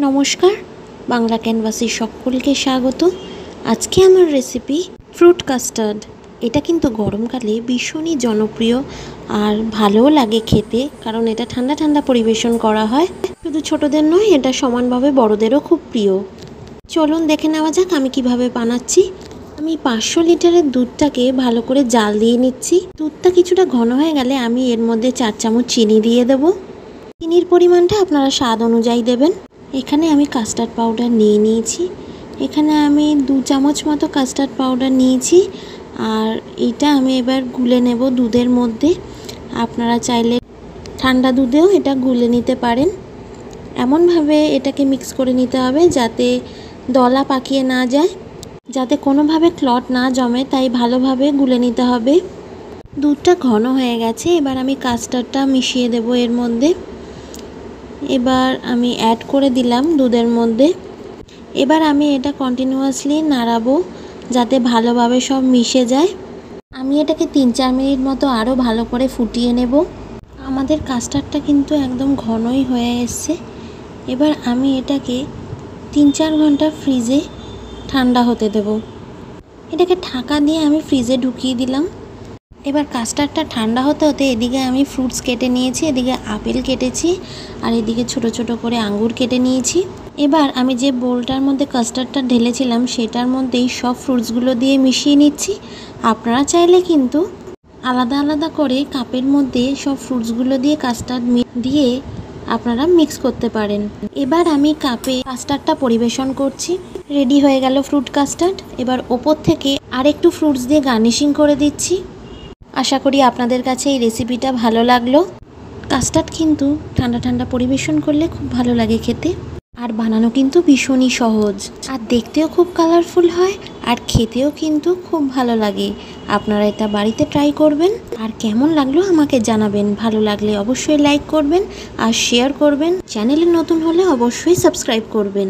নমস্কার, বাংলা ক্যানভাসে সকলকে স্বাগত। আজকে আমার রেসিপি ফ্রুট কাস্টার্ড। এটা কিন্তু গরমকালে ভীষণই জনপ্রিয় আর ভালোও লাগে খেতে, কারণ এটা ঠান্ডা ঠান্ডা পরিবেশন করা হয়। শুধু ছোটদের নয়, এটা সমানভাবে বড়দেরও খুব প্রিয়। চলুন দেখে নেওয়া যাক আমি কিভাবে বানাচ্ছি। আমি 500 লিটারের দুধটাকে ভালো করে জাল দিয়ে নিচ্ছি। দুধটা কিছুটা ঘন হয়ে গেলে আমি এর মধ্যে 4 চামচ চিনি দিয়ে দেবো। চিনির পরিমাণটা আপনারা স্বাদ অনুযায়ী দেবেন। এখানে আমি কাস্টার্ড পাউডার নিয়ে নিয়েছি। এখানে আমি 2 চামচ মতো কাস্টার্ড পাউডার নিয়েছি, আর এটা আমি এবার গুলে নেব দুধের মধ্যে। আপনারা চাইলে ঠান্ডা দুধেও এটা গুলে নিতে পারেন। এমনভাবে এটাকে মিক্স করে নিতে হবে যাতে দলা পাকিয়ে না যায়, যাতে কোনোভাবে ক্লট না জমে, তাই ভালোভাবে গুলে নিতে হবে। দুধটা ঘন হয়ে গেছে, এবার আমি কাস্টার্ডটা মিশিয়ে দেব এর মধ্যে। এবার আমি অ্যাড করে দিলাম দুধের মধ্যে। এবার আমি এটা কন্টিনিউয়াসলি নাড়াবো যাতে ভালোভাবে সব মিশে যায়। আমি এটাকে 3-4 মিনিট মতো আরও ভালো করে ফুটিয়ে নেব। আমাদের কাস্টার্ডটা কিন্তু একদম ঘনই হয়ে এসছে। এবার আমি এটাকে 3-4 ঘন্টা ফ্রিজে ঠান্ডা হতে দেব। এটাকে ঢাকা দিয়ে আমি ফ্রিজে ঢুকিয়ে দিলাম। এবার কাস্টার্ডটা ঠান্ডা হতে হতে এদিকে আমি ফ্রুটস কেটে নিয়েছি। এদিকে আপেল কেটেছি আর এদিকে ছোট ছোট করে আঙ্গুর কেটে নিয়েছি। এবার আমি যে বোলটার মধ্যে কাস্টার্ডটা ঢেলেছিলাম সেটার মধ্যেই সব ফ্রুটসগুলো দিয়ে মিশিয়ে নিচ্ছি। আপনারা চাইলে কিন্তু আলাদা আলাদা করে কাপের মধ্যে সব ফ্রুটসগুলো দিয়ে কাস্টার্ড দিয়ে আপনারা মিক্স করতে পারেন। এবার আমি কাপে কাস্টার্ডটা পরিবেশন করছি। রেডি হয়ে গেল ফ্রুট কাস্টার্ড। এবার ওপর থেকে আরেকটু ফ্রুটস দিয়ে গার্নিশিং করে দিচ্ছি। আশা করি আপনাদের কাছে এই রেসিপিটা ভালো লাগলো। কাস্টার্ড কিন্তু ঠান্ডা ঠান্ডা পরিবেশন করলে খুব ভালো লাগে খেতে, আর বানানো কিন্তু ভীষণই সহজ, আর দেখতেও খুব কালারফুল হয়, আর খেতেও কিন্তু খুব ভালো লাগে। আপনারা এটা বাড়িতে ট্রাই করবেন, আর কেমন লাগলো আমাকে জানাবেন। ভালো লাগলে অবশ্যই লাইক করবেন আর শেয়ার করবেন। চ্যানেলে নতুন হলে অবশ্যই সাবস্ক্রাইব করবেন।